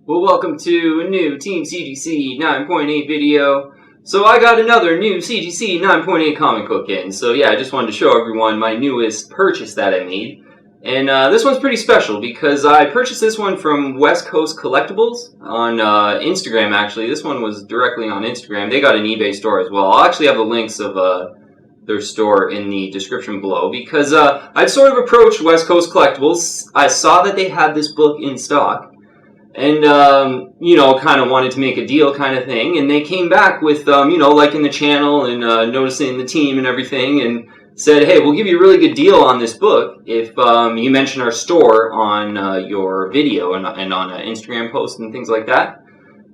Well, welcome to a new Team CGC 9.8 video. So I got another new CGC 9.8 comic book in. So yeah, I just wanted to show everyone my newest purchase that I made. And this one's pretty special because I purchased this one from Westcoast Collectibles on Instagram, actually. This one was directly on Instagram. They got an eBay store as well. I'll actually have the links of their store in the description below because I'd sort of approached Westcoast Collectibles. I saw that they had this book in stock. And, kind of wanted to make a deal kind of thing. And they came back with, liking the channel and noticing the team and everything and said, hey, we'll give you a really good deal on this book if you mention our store on your video and on an Instagram post and things like that.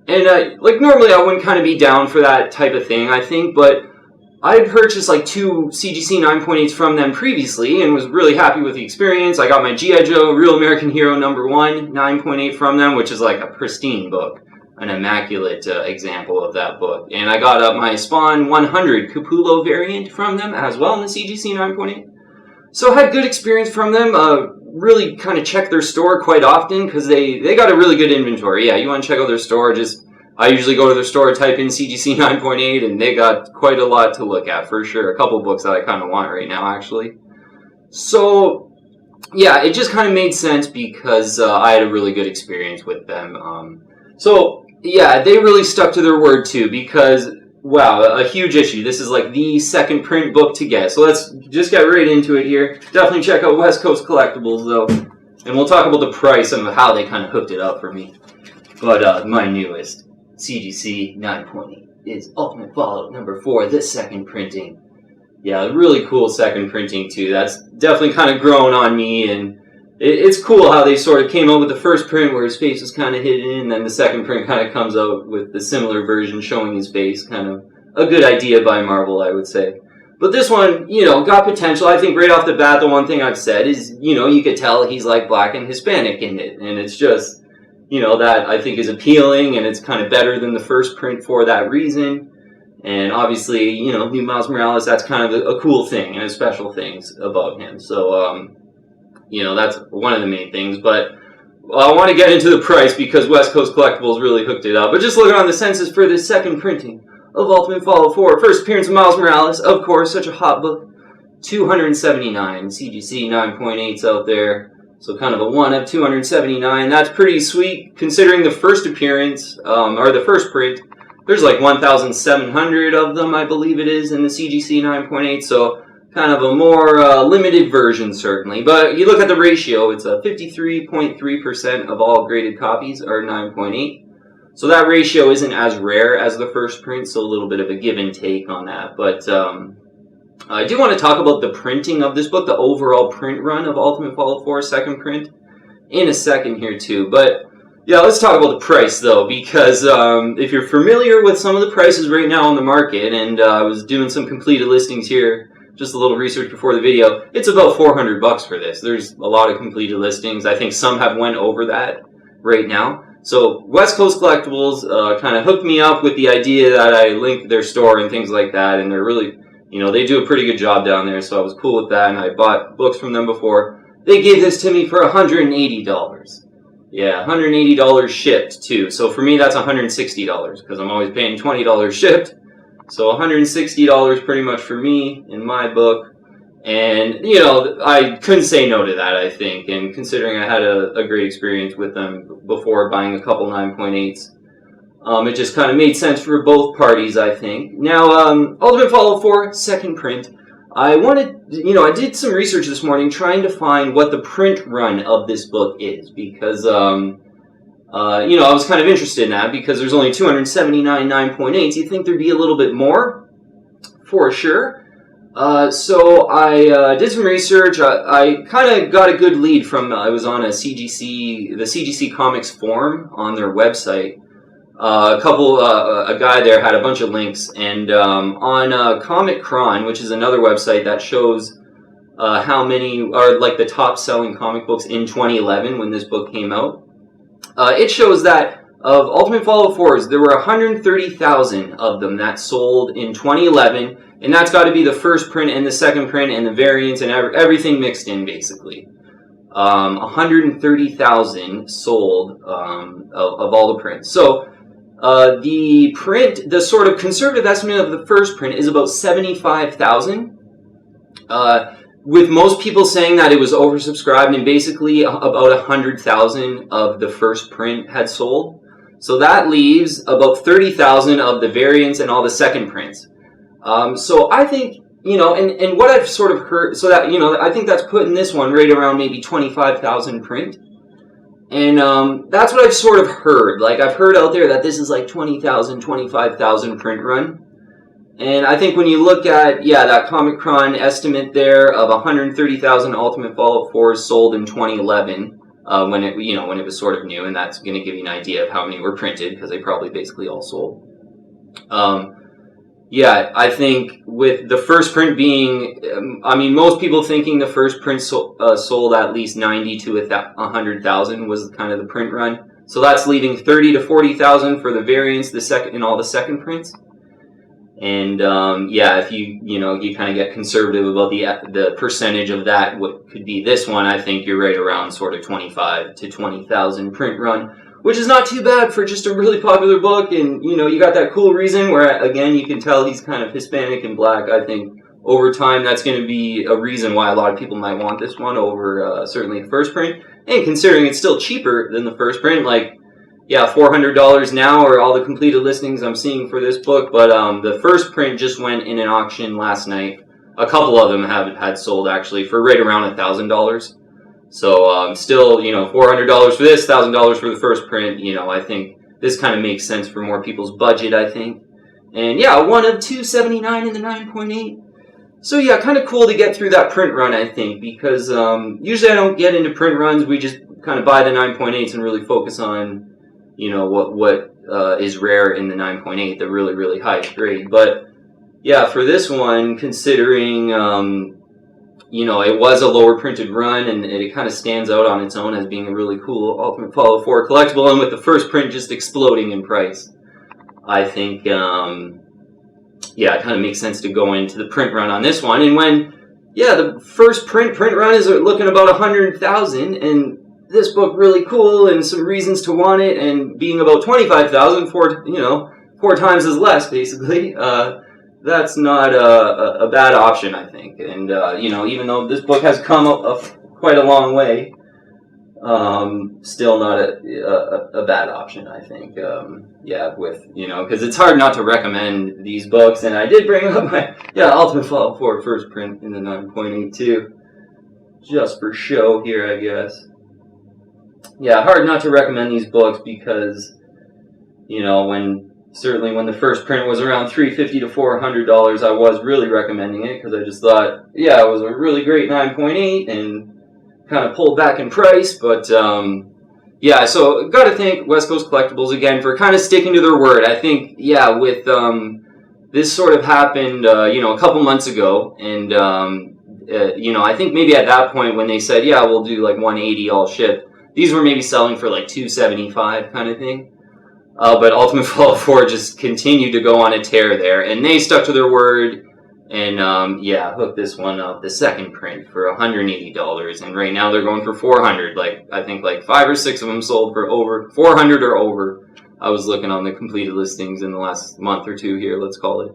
And, normally I wouldn't kind of be down for that type of thing, I think, but I had purchased like 2 CGC 9.8s from them previously and was really happy with the experience. I got my G.I. Joe Real American Hero #1 9.8 from them, which is like a pristine book, an immaculate example of that book. And I got my Spawn 100 Capullo variant from them as well in the CGC 9.8. So I had good experience from them. Really kind of check their store quite often because they got a really good inventory. Yeah, you want to check out their store, I usually go to their store, type in CGC 9.8, and they got quite a lot to look at, for sure. A couple books that I kind of want right now, actually. So, yeah, it just kind of made sense because I had a really good experience with them. Yeah, they really stuck to their word, too, because, wow, a huge issue. This is like the second print book to get. So let's just get right into it here. Definitely check out Westcoast Collectibles, though. And we'll talk about the price and how they kind of hooked it up for me. But my newest CGC 9.8 is Ultimate Fallout #4, the second printing. Yeah, really cool second printing too. That's definitely kind of grown on me, and it's cool how they sort of came out with the first print where his face was kind of hidden, and then the second print kind of comes out with the similar version showing his face. Kind of a good idea by Marvel, I would say. But this one, got potential. I think right off the bat, the one thing I've said is, you could tell he's like Black and Hispanic in it, and it's just, that I think is appealing, and it's kind of better than the first print for that reason. And obviously, new Miles Morales, that's kind of a cool thing and a special things about him. So, that's one of the main things. But I want to get into the price because Westcoast Collectibles really hooked it up. But just looking on the census for this second printing of Ultimate Fallout 4, first appearance of Miles Morales, of course, such a hot book. 279 CGC 9.8s out there. So kind of a 1 of 279. That's pretty sweet considering the first appearance, or the first print. There's like 1,700 of them, I believe it is, in the CGC 9.8. So kind of a more limited version, certainly. But you look at the ratio, it's 53.3% of all graded copies are 9.8. So that ratio isn't as rare as the first print, so a little bit of a give and take on that. But I do want to talk about the printing of this book, the overall print run of Ultimate Fallout 4 second print, in a second here too. But yeah, let's talk about the price though, because if you're familiar with some of the prices right now on the market, and I was doing some completed listings here, just a little research before the video, it's about $400 for this. There's a lot of completed listings. I think some have went over that right now. So Westcoast Collectibles kind of hooked me up with the idea that I linked their store and things like that, and they're really, they do a pretty good job down there, so I was cool with that, and I bought books from them before. They gave this to me for $180. Yeah, $180 shipped, too. So for me, that's $160, because I'm always paying $20 shipped. So $160 pretty much for me in my book. And, I couldn't say no to that, I think. And considering I had a great experience with them before buying a couple 9.8s, it just kind of made sense for both parties, I think. Now, Ultimate Fallout 4, second print. I wanted, I did some research this morning trying to find what the print run of this book is because, I was kind of interested in that because there's only 279 9.8s. You'd think there'd be a little bit more, for sure. So I did some research. I kind of got a good lead from, I was on the CGC Comics forum on their website. A guy there had a bunch of links, and on Comic Cron, which is another website that shows how many are like the top selling comic books in 2011 when this book came out, it shows that of Ultimate Fallout 4s, there were 130,000 of them that sold in 2011, and that's got to be the first print and the second print and the variants and everything mixed in, basically. 130,000 sold of all the prints. So the sort of conservative estimate of the first print is about 75,000. With most people saying that it was oversubscribed, and basically about 100,000 of the first print had sold. So that leaves about 30,000 of the variants and all the second prints. So I think, and what I've sort of heard, so that, I think that's putting this one right around maybe 25,000 print. And that's what I've sort of heard. Like, I've heard out there that this is like 20,000, 25,000 print run. And I think when you look at, that Comic-Con estimate there of 130,000 Ultimate Fallout 4s sold in 2011, when it was sort of new, and that's going to give you an idea of how many were printed, because they probably basically all sold. I think with the first print being, most people thinking the first print sold at least 90 to 100,000 was kind of the print run. So that's leaving 30 to 40,000 for the variants, and all the second prints. And if you kind of get conservative about the percentage of that, what could be this one, I think you're right around sort of 25 to 20,000 print run, which is not too bad for just a really popular book. And you got that cool reason where, again, you can tell he's kind of Hispanic and black. I think over time that's going to be a reason why a lot of people might want this one over certainly the first print. And considering it's still cheaper than the first print, like, $400 now are all the completed listings I'm seeing for this book. But the first print just went in an auction last night. A couple of them had sold actually for right around $1,000. So still, $400 for this, $1,000 for the first print. I think this kind of makes sense for more people's budget, I think. And one of 279 in the 9.8. So kind of cool to get through that print run, I think, because usually I don't get into print runs. We just kind of buy the 9.8s and really focus on what is rare in the 9.8, the really, really high grade. But for this one, considering it was a lower printed run, and it kind of stands out on its own as being a really cool Ultimate Fallout 4 collectible, and with the first print just exploding in price, I think it kind of makes sense to go into the print run on this one. And when the first print run is looking about 100,000, and this book really cool, and some reasons to want it, and being about 25,000, 4 times as less basically, that's not a bad option, I think. And even though this book has come quite a long way, still not a bad option, I think. Because it's hard not to recommend these books, and I did bring up my Ultimate Fallout 4 first print in the 9.8 too, just for show here, I guess. Hard not to recommend these books because, when the first print was around $350 to $400, I was really recommending it because I just thought, it was a really great 9.8 and kind of pulled back in price. But, so got to thank Westcoast Collectibles again for kind of sticking to their word. I think, with this sort of happened, a couple months ago, and, I think maybe at that point when they said, we'll do like 180 all shipped, these were maybe selling for like $275 kind of thing. But Ultimate Fallout 4 just continued to go on a tear there, and they stuck to their word, and hooked this one up, the second print, for $180, and right now they're going for $400. Like, I think like 5 or 6 of them sold for over $400 or over. I was looking on the completed listings in the last month or two here, let's call it.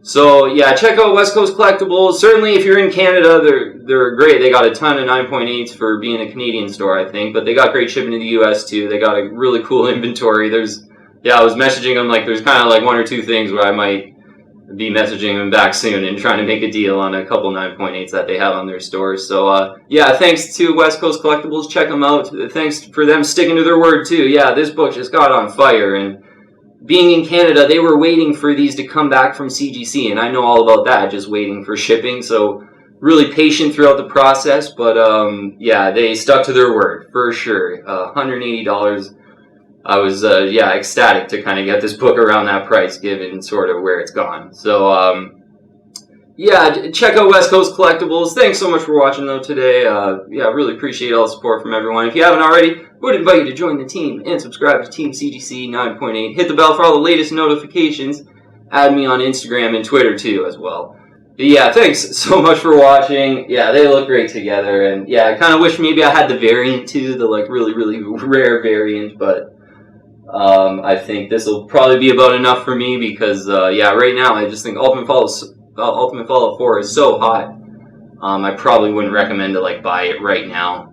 So check out Westcoast Collectibles. Certainly, if you're in Canada, they're great. They got a ton of 9.8s for being a Canadian store, I think, but they got great shipping to the U.S. too. They got a really cool inventory. I was messaging them, like, there's kind of like 1 or 2 things where I might be messaging them back soon and trying to make a deal on a couple 9.8s that they have on their stores. So thanks to Westcoast Collectibles. Check them out. Thanks for them sticking to their word too. This book just got on fire, and being in Canada, they were waiting for these to come back from CGC, and I know all about that, just waiting for shipping. So really patient throughout the process, but they stuck to their word for sure. $180. I was ecstatic to kind of get this book around that price, given sort of where it's gone. So check out Westcoast Collectibles. Thanks so much for watching though today. Really appreciate all the support from everyone. If you haven't already, I would invite you to join the team and subscribe to Team CGC 9.8. Hit the bell for all the latest notifications. Add me on Instagram and Twitter too as well. Yeah, thanks so much for watching. Yeah, they look great together, and yeah, I kind of wish maybe I had the variant too, the like really really rare variant, but I think this will probably be about enough for me because yeah, right now I just think Ultimate Fallout 4 is so hot. I probably wouldn't recommend to like buy it right now.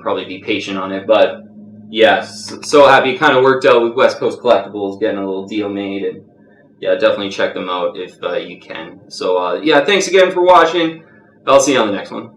Probably be patient on it, but yes, so happy it kind of worked out with Westcoast Collectibles getting a little deal made, and yeah, definitely check them out if you can. So yeah, thanks again for watching. I'll see you on the next one.